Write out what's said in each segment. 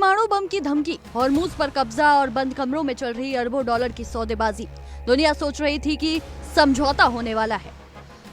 परमाणु बम की धमकी, हॉर्मूज पर कब्जा और बंद कमरों में चल रही अरबों डॉलर की सौदेबाजी। दुनिया सोच रही थी कि समझौता होने वाला है,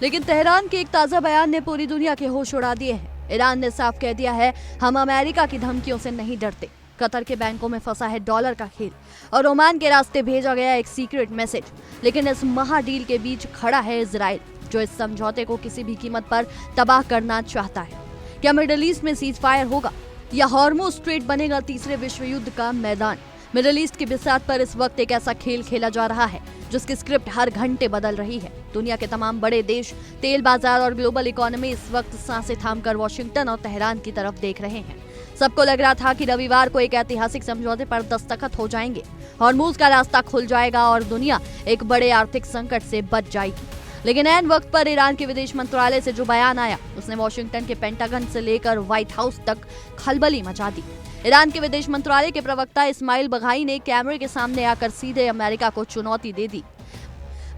लेकिन तेहरान के एक ताजा बयान ने पूरी दुनिया के होश उड़ा दिए हैं। ईरान ने साफ कह दिया है, हम अमेरिका की धमकियों से नहीं डरते। कतर के बैंकों में फंसा है डॉलर का खेल और ओमान के रास्ते भेजा गया एक सीक्रेट मैसेज। लेकिन इस महा डील के बीच खड़ा है इजराइल, जो इस समझौते को किसी भी कीमत पर तबाह करना चाहता है। क्या मिडिल ईस्ट में सीज फायर होगा या हॉर्मोज स्ट्रेट बनेगा तीसरे विश्व युद्ध का मैदान? मिडिल ईस्ट की बिसात पर इस वक्त एक ऐसा खेल खेला जा रहा है जिसकी स्क्रिप्ट हर घंटे बदल रही है। दुनिया के तमाम बड़े देश, तेल बाजार और ग्लोबल इकोनॉमी इस वक्त सांसें थामकर वॉशिंगटन और तेहरान की तरफ देख रहे हैं। सबको लग रहा था कि रविवार को एक ऐतिहासिक समझौते पर दस्तखत हो जाएंगे, हॉर्मूज का रास्ता खुल जाएगा और दुनिया एक बड़े आर्थिक संकट से बच जाएगी। लेकिन ऐन वक्त पर ईरान के विदेश मंत्रालय से जो बयान आया, उसने वॉशिंगटन के पेंटागन से लेकर व्हाइट हाउस तक खलबली मचा दी। ईरान के विदेश मंत्रालय के प्रवक्ता इस्माइल बघाई ने कैमरे के सामने आकर सीधे अमेरिका को चुनौती दे दी।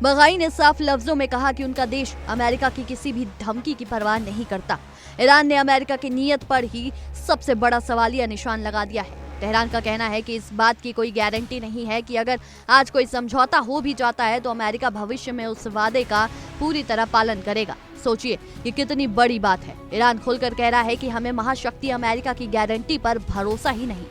बघाई ने साफ लफ्जों में कहा कि उनका देश अमेरिका की किसी भी धमकी की परवाह नहीं करता। ईरान ने अमेरिका की नीयत पर ही सबसे बड़ा सवालिया निशान लगा दिया है। तेहरान का कहना है कि इस बात की कोई गारंटी नहीं है कि अगर आज कोई समझौता हो भी जाता है तो अमेरिका भविष्य में उस वादे का पूरी तरह पालन करेगा। सोचिए, ये कितनी बड़ी बात है। ईरान खुलकर कह रहा है कि हमें महाशक्ति अमेरिका की गारंटी पर भरोसा ही नहीं,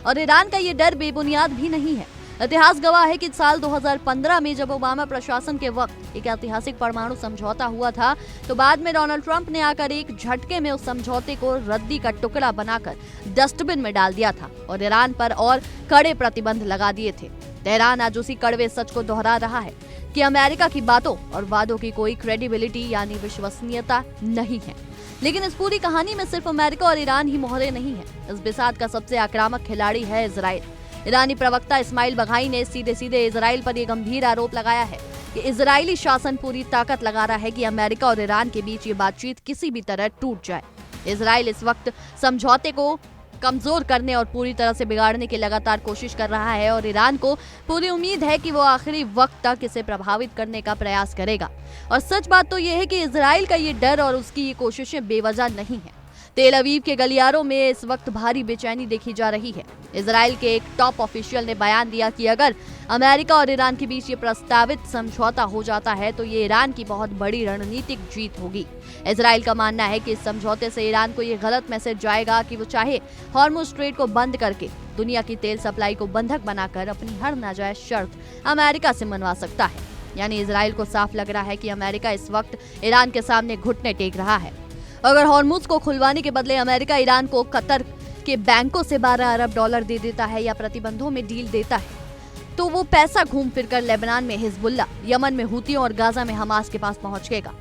और ईरान का ये डर बेबुनियाद भी नहीं है। इतिहास गवाह है कि साल 2015 में जब ओबामा प्रशासन के वक्त एक ऐतिहासिक परमाणु समझौता हुआ था, तो बाद में डोनाल्ड ट्रंप ने आकर एक झटके में उस समझौते को रद्दी का टुकड़ा बनाकर डस्टबिन में डाल दिया था और ईरान पर और कड़े प्रतिबंध लगा दिए थे। तेहरान आज उसी कड़वे सच को दोहरा रहा है कि अमेरिका की बातों और वादों की कोई क्रेडिबिलिटी यानी विश्वसनीयता नहीं है। लेकिन इस पूरी कहानी में सिर्फ अमेरिका और ईरान ही मोहरे नहीं है। इस बिसात का सबसे आक्रामक खिलाड़ी है इजराइल। ईरानी प्रवक्ता इस्माइल बघाई ने सीधे सीधे इजराइल पर यह गंभीर आरोप लगाया है कि इजरायली शासन पूरी ताकत लगा रहा है कि अमेरिका और ईरान के बीच ये बातचीत किसी भी तरह टूट जाए। इजराइल इस वक्त समझौते को कमजोर करने और पूरी तरह से बिगाड़ने की लगातार कोशिश कर रहा है और ईरान को पूरी उम्मीद है कि वो आखिरी वक्त तक इसे प्रभावित करने का प्रयास करेगा। और सच बात तो ये है कि इजराइल का ये डर और उसकी ये कोशिशें बेवजह नहीं है। तेल अवीव के गलियारों में इस वक्त भारी बेचैनी देखी जा रही है। इजराइल के एक टॉप ऑफिशियल ने बयान दिया कि अगर अमेरिका और ईरान के बीच ये प्रस्तावित समझौता हो जाता है तो ये ईरान की बहुत बड़ी रणनीतिक जीत होगी। इजराइल का मानना है कि इस समझौते से ईरान को ये गलत मैसेज जाएगा कि वो चाहे हॉर्मुज स्ट्रेट को बंद करके दुनिया की तेल सप्लाई को बंधक बनाकर अपनी हर नाजायज शर्त अमेरिका से मनवा सकता है। यानी इजराइल को साफ लग रहा है कि अमेरिका इस वक्त ईरान के सामने घुटने टेक रहा है। अगर हॉर्मुज को खुलवाने के बदले अमेरिका ईरान को कतर के बैंकों से 12 अरब डॉलर दे देता है या प्रतिबंधों में डील देता है, तो वो पैसा घूम फिरकर लेबनान में हिजबुल्ला, यमन में हुतियों और गाजा में हमास के पास पहुंचेगा।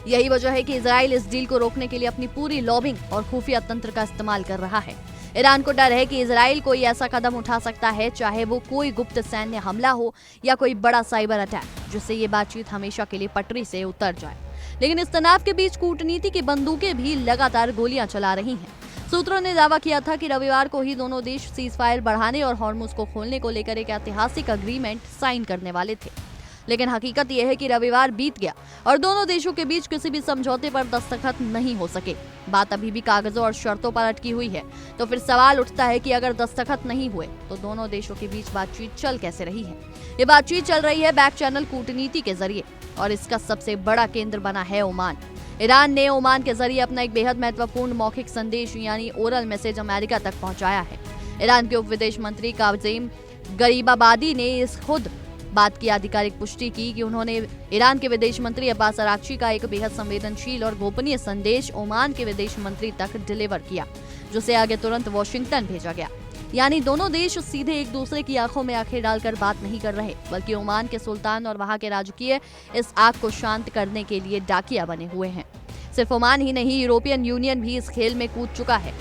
यही वजह है कि इजराइल इस डील को रोकने के लिए अपनी पूरी लॉबिंग और खुफिया तंत्र का इस्तेमाल कर रहा है। ईरान को डर है कि इजराइल कोई ऐसा कदम उठा सकता है, चाहे वो कोई गुप्त सैन्य हमला हो या कोई बड़ा साइबर अटैक, जिससे ये बातचीत हमेशा के लिए पटरी से उतर जाए। लेकिन इस तनाव के बीच कूटनीति की बंदूकें भी लगातार गोलियां चला रही हैं। सूत्रों ने दावा किया था कि रविवार को ही दोनों देश सीज फायर बढ़ाने और हॉर्मुज को खोलने को लेकर एक ऐतिहासिक अग्रीमेंट साइन करने वाले थे। लेकिन हकीकत यह है कि रविवार बीत गया और दोनों देशों के बीच किसी भी समझौते पर दस्तखत नहीं हो सके। बात अभी भी कागजों और शर्तों पर अटकी हुई है। तो फिर सवाल उठता है कि अगर दस्तखत नहीं हुए तो दोनों देशों के बीच बातचीत चल कैसे रही है? ये बातचीत चल रही है बैक चैनल कूटनीति के जरिए और इसका सबसे बड़ा केंद्र बना है ओमान। ईरान ने ओमान के जरिए अपना एक बेहद महत्वपूर्ण मौखिक संदेश यानी ओरल मैसेज अमेरिका तक पहुंचाया है। ईरान के उप विदेश मंत्री काज़ेम गरीबाबादी ने इस खुद बात की आधिकारिक पुष्टि की कि उन्होंने ईरान के विदेश मंत्री अब्बास अराक्ची का एक बेहद संवेदनशील और गोपनीय संदेश ओमान के विदेश मंत्री तक डिलीवर किया, जिसे आगे तुरंत वॉशिंगटन भेजा गया। यानी दोनों देश सीधे एक दूसरे की आंखों में आंखें डालकर बात नहीं कर रहे, बल्कि ओमान के सुल्तान और वहां के राजकीय इस आग को शांत करने के लिए डाकिया बने हुए हैं। सिर्फ ओमान ही नहीं, यूरोपियन यूनियन भी इस खेल में कूद चुका है।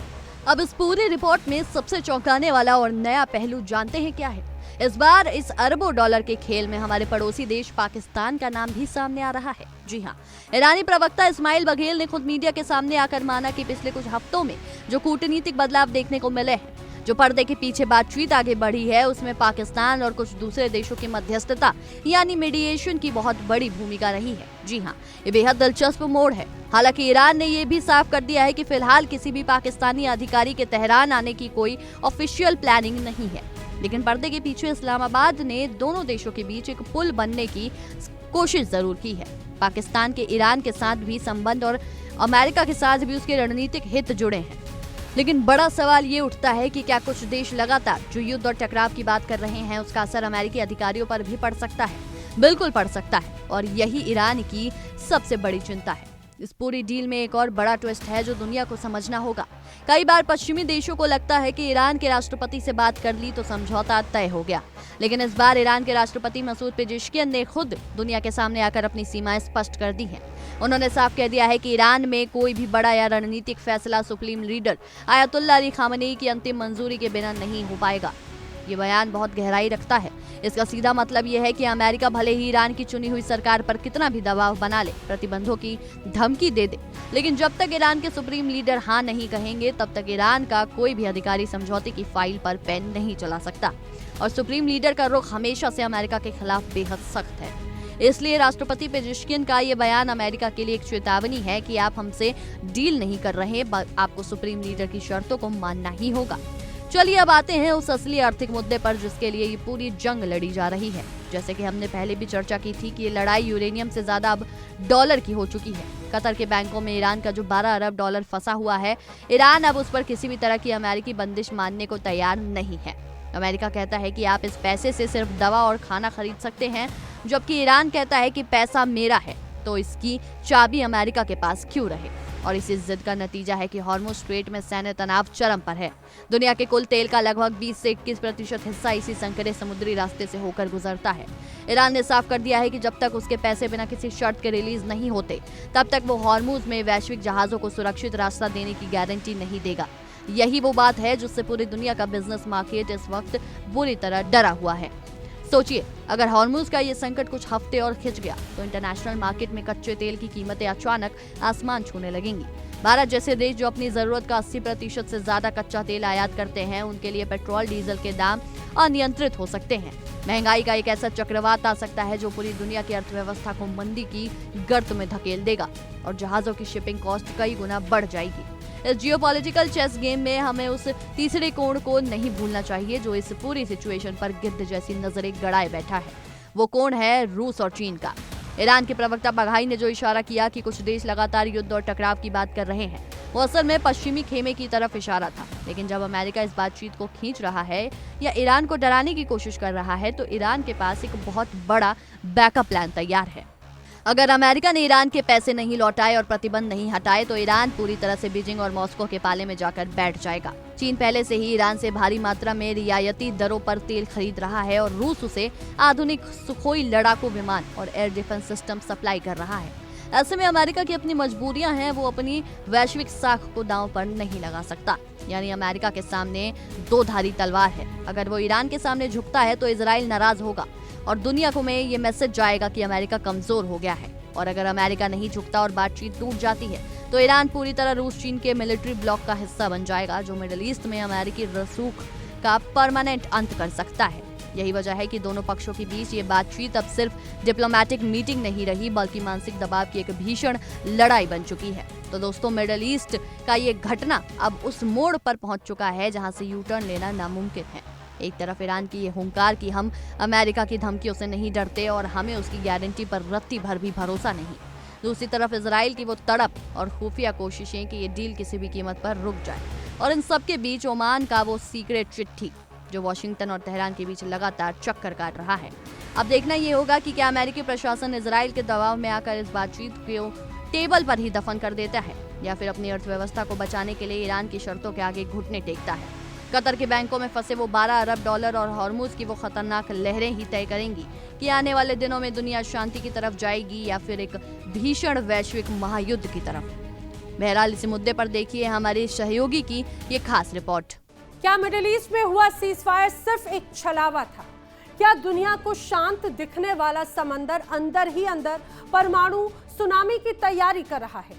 अब इस पूरी रिपोर्ट में सबसे चौंकाने वाला और नया पहलू जानते हैं क्या है? इस बार इस अरबों डॉलर के खेल में हमारे पड़ोसी देश पाकिस्तान का नाम भी सामने आ रहा है। जी हाँ, ईरानी प्रवक्ता इस्माइल बघेल ने खुद मीडिया के सामने आकर माना कि पिछले कुछ हफ्तों में जो कूटनीतिक बदलाव देखने को मिले हैं, जो पर्दे के पीछे बातचीत आगे बढ़ी है उसमें पाकिस्तान और कुछ दूसरे देशों की मध्यस्थता यानी मीडिएशन की बहुत बड़ी भूमिका रही है। जी हाँ, ये बेहद दिलचस्प मोड़ है। हालांकि ईरान ने ये भी साफ कर दिया है कि फिलहाल किसी भी पाकिस्तानी अधिकारी के तेहरान आने की कोई ऑफिशियल प्लानिंग नहीं है, लेकिन पर्दे के पीछे इस्लामाबाद ने दोनों देशों के बीच एक पुल बनने की कोशिश जरूर की है। पाकिस्तान के ईरान के साथ भी संबंध और अमेरिका के साथ भी उसके रणनीतिक हित जुड़े हैं। लेकिन बड़ा सवाल ये उठता है कि क्या कुछ देश लगातार जो युद्ध और टकराव की बात कर रहे हैं उसका असर अमेरिकी अधिकारियों पर भी पड़ सकता है? बिल्कुल पड़ सकता है, और यही ईरान की सबसे बड़ी चिंता है। इस पूरी डील में एक और बड़ा ट्विस्ट है जो दुनिया को समझना होगा। कई बार पश्चिमी देशों को लगता है कि ईरान के राष्ट्रपति से बात कर ली तो समझौता तय हो गया, लेकिन इस बार ईरान के राष्ट्रपति मसूद पेजेश्कियन ने खुद दुनिया के सामने आकर अपनी सीमाएं स्पष्ट कर दी हैं। उन्होंने साफ कह दिया है कि ईरान में कोई भी बड़ा या रणनीतिक फैसला supreme leader Ayatollah Ali Khamenei की अंतिम मंजूरी के बिना नहीं हो पाएगा। ये बयान बहुत गहराई रखता है। इसका सीधा मतलब यह है कि अमेरिका भले ही ईरान की चुनी हुई सरकार पर कितना भी दबाव बना ले, प्रतिबंधों की धमकी दे दे, लेकिन जब तक ईरान के सुप्रीम लीडर हाँ नहीं कहेंगे तब तक ईरान का कोई भी अधिकारी समझौते की फाइल पर पेन नहीं चला सकता। और सुप्रीम लीडर का रुख हमेशा से अमेरिका के खिलाफ बेहद सख्त है। इसलिए राष्ट्रपति पेजेश्कियन का ये बयान अमेरिका के लिए एक चेतावनी है कि आप हमसे डील नहीं कर रहे, आपको सुप्रीम लीडर की शर्तों को मानना ही होगा। चलिए अब आते हैं उस असली आर्थिक मुद्दे पर जिसके लिए ये पूरी जंग लड़ी जा रही है। जैसे कि हमने पहले भी चर्चा की थी कि ये लड़ाई यूरेनियम से ज्यादा अब डॉलर की हो चुकी है। कतर के बैंकों में ईरान का जो 12 अरब डॉलर फंसा हुआ है, ईरान अब उस पर किसी भी तरह की अमेरिकी बंदिश मानने को तैयार नहीं है। अमेरिका कहता है कि आप इस पैसे से सिर्फ दवा और खाना खरीद सकते हैं, जबकि ईरान कहता है कि पैसा मेरा है तो इसकी चाबी अमेरिका के पास क्यों रहे। और इसी जिद का नतीजा है कि हॉर्मुज़ स्ट्रेट में सैन्य तनाव चरम पर है। दुनिया के कुल तेल का लगभग 20 से 21% हिस्सा इसी संकरे समुद्री रास्ते से होकर गुजरता है। ईरान ने साफ कर दिया है कि जब तक उसके पैसे बिना किसी शर्त के रिलीज नहीं होते तब तक वो हॉर्मुज़ में वैश्विक जहाजों को सुरक्षित रास्ता देने की गारंटी नहीं देगा। यही वो बात है जिससे पूरी दुनिया का बिजनेस मार्केट इस वक्त बुरी तरह डरा हुआ है। सोचिए, अगर हॉर्मुज़ का ये संकट कुछ हफ्ते और खिंच गया तो इंटरनेशनल मार्केट में कच्चे तेल की कीमतें अचानक आसमान छूने लगेंगी। भारत जैसे देश जो अपनी जरूरत का 80% से ज्यादा कच्चा तेल आयात करते हैं, उनके लिए पेट्रोल डीजल के दाम अनियंत्रित हो सकते हैं। महंगाई का एक ऐसा चक्रवात आ सकता है जो पूरी दुनिया की अर्थव्यवस्था को मंदी की गर्त में धकेल देगा और जहाजों की शिपिंग कॉस्ट कई गुना बढ़ जाएगी। इस जियोपॉलिटिकल चेस गेम में हमें उस तीसरे कोण को नहीं भूलना चाहिए जो इस पूरी सिचुएशन पर गिद्ध जैसी नजरें गड़ाए बैठा है। वो कोण है रूस और चीन का। ईरान के प्रवक्ता बघाई ने जो इशारा किया कि कुछ देश लगातार युद्ध और टकराव की बात कर रहे हैं, वो असल में पश्चिमी खेमे की तरफ इशारा था। लेकिन जब अमेरिका इस बातचीत को खींच रहा है या ईरान को डराने की कोशिश कर रहा है तो ईरान के पास एक बहुत बड़ा बैकअप प्लान तैयार है। अगर अमेरिका ने ईरान के पैसे नहीं लौटाए और प्रतिबंध नहीं हटाए तो ईरान पूरी तरह से बीजिंग और मॉस्को के पाले में जाकर बैठ जाएगा। चीन पहले से ही ईरान से भारी मात्रा में रियायती दरों पर तेल खरीद रहा है और रूस उसे आधुनिक सुखोई लड़ाकू विमान और एयर डिफेंस सिस्टम सप्लाई कर रहा है। ऐसे में अमेरिका की अपनी मजबूरियां हैं, वो अपनी वैश्विक साख को दांव पर नहीं लगा सकता। यानी अमेरिका के सामने दो धारी तलवार है। अगर वो ईरान के सामने झुकता है तो इजराइल नाराज होगा और दुनिया को में ये मैसेज जाएगा कि अमेरिका कमजोर हो गया है। और अगर अमेरिका नहीं झुकता और बातचीत टूट जाती है तो ईरान पूरी तरह रूस चीन के मिलिट्री ब्लॉक का हिस्सा बन जाएगा, जो मिडिल ईस्ट में अमेरिकी रसूख का परमानेंट अंत कर सकता है। यही वजह है कि दोनों पक्षों के बीच ये बातचीत अब सिर्फ डिप्लोमेटिक मीटिंग नहीं रही, बल्कि मानसिक दबाव की एक भीषण लड़ाई बन चुकी है। तो दोस्तों, मिडिल ईस्ट का ये घटना अब उस मोड़ पर पहुंच चुका है जहां से यू टर्न लेना नामुमकिन है। एक तरफ ईरान की ये हुंकार कि हम अमेरिका की धमकियों से नहीं डरते और हमें उसकी गारंटी पर रत्ती भर भी भरोसा नहीं। दूसरी तरफ इजराइल की वो तड़प और खुफिया कोशिशें कि ये डील किसी भी कीमत पर रुक जाए। और इन सब के बीच ओमान का वो सीक्रेट चिट्ठी जो वॉशिंगटन और तेहरान के बीच लगातार चक्कर काट रहा है। अब देखना ये होगा कि क्या अमेरिकी प्रशासन इजराइल के दबाव में आकर इस बातचीत को टेबल पर ही दफन कर देता है या फिर अपनी अर्थव्यवस्था को बचाने के लिए ईरान की शर्तों के आगे घुटने टेकता है। कतर के बैंकों में फंसे वो 12 अरब डॉलर और हॉर्मुज़ की वो खतरनाक लहरें ही तय करेंगी कि आने वाले दिनों में दुनिया शांति की तरफ जाएगी या फिर एक भीषण वैश्विक महायुद्ध की तरफ। बहरहाल इसी मुद्दे पर देखिए हमारे सहयोगी की ये खास रिपोर्ट। क्या मिडिल ईस्ट में हुआ सीजफायर सिर्फ एक छलावा था? क्या दुनिया को शांत दिखने वाला समंदर अंदर ही अंदर परमाणु सुनामी की तैयारी कर रहा है?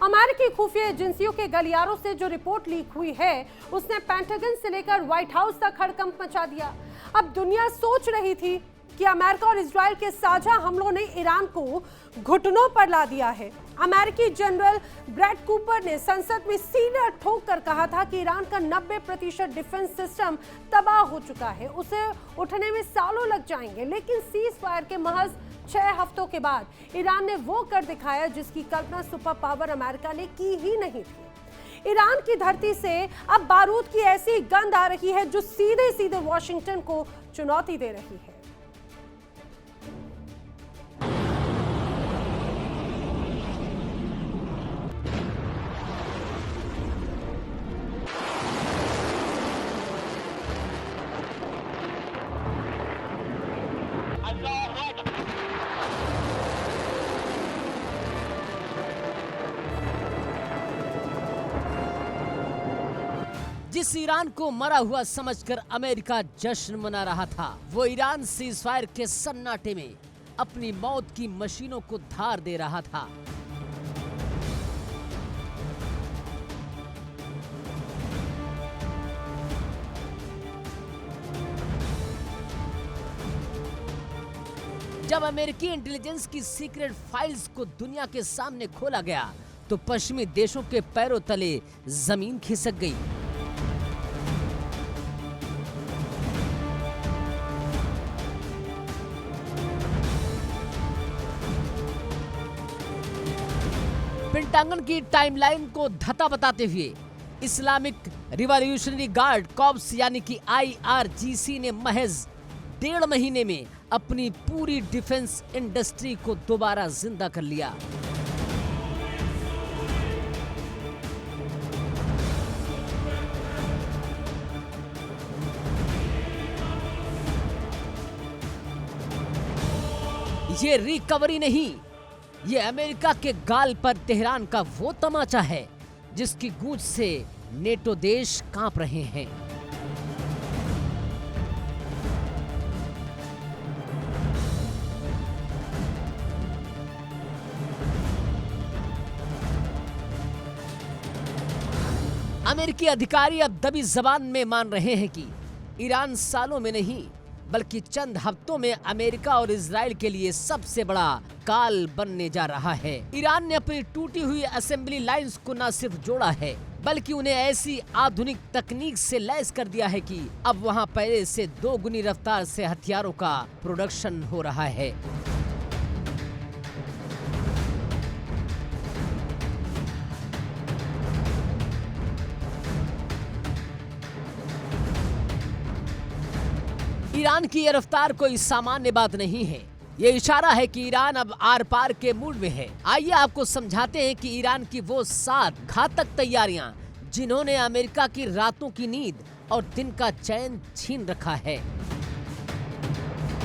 अमेरिकी खुफिया एजेंसियों के गलियारों से जो रिपोर्ट लीक हुई है उसने पेंटागन से लेकर व्हाइट हाउस तक हड़कंप मचा दिया। अब दुनिया सोच रही थी कि अमेरिका और इजराइल के साझा हमलों ने ईरान को घुटनों पर ला दिया है। अमेरिकी जनरल ब्रैड कूपर ने संसद में सीधा ठोक कर कहा था कि ईरान का 90% डिफेंस सिस्टम तबाह हो चुका है, उसे उठने में सालों लग जाएंगे। लेकिन सीज फायर के महज 6 हफ्तों के बाद ईरान ने वो कर दिखाया जिसकी कल्पना सुपर पावर अमेरिका ने की ही नहीं थी। ईरान की धरती से अब बारूद की ऐसी गंध आ रही है जो सीधे सीधे वॉशिंगटन को चुनौती दे रही है। जिस ईरान को मरा हुआ समझकर अमेरिका जश्न मना रहा था, वो ईरान सीज़फायर के सन्नाटे में अपनी मौत की मशीनों को धार दे रहा था। जब अमेरिकी इंटेलिजेंस की सीक्रेट फाइल्स को दुनिया के सामने खोला गया तो पश्चिमी देशों के पैरों तले जमीन खिसक गई। पेंटागन की टाइमलाइन को धता बताते हुए इस्लामिक रिवॉल्यूशनरी गार्ड कॉर्प्स यानी कि IRGC ने महज 1.5 महीने में अपनी पूरी डिफेंस इंडस्ट्री को दोबारा जिंदा कर लिया। ये रिकवरी नहीं, ये अमेरिका के गाल पर तेहरान का वो तमाचा है जिसकी गूंज से नेटो देश कांप रहे हैं। अमेरिकी अधिकारी अब दबी जबान में मान रहे हैं कि ईरान सालों में नहीं बल्कि चंद हफ्तों में अमेरिका और इजराइल के लिए सबसे बड़ा काल बनने जा रहा है। ईरान ने अपनी टूटी हुई असेंबली लाइंस को न सिर्फ जोड़ा है बल्कि उन्हें ऐसी आधुनिक तकनीक से लैस कर दिया है कि अब वहां पहले से 2 गुनी रफ्तार से हथियारों का प्रोडक्शन हो रहा है। ईरान की यह रफ्तार कोई सामान्य बात नहीं है। ये इशारा है कि ईरान अब आर पार के मूड में है। आइए आपको समझाते हैं कि ईरान की वो 7 घातक तैयारियां जिन्होंने अमेरिका की रातों की नींद और दिन का चैन छीन रखा है।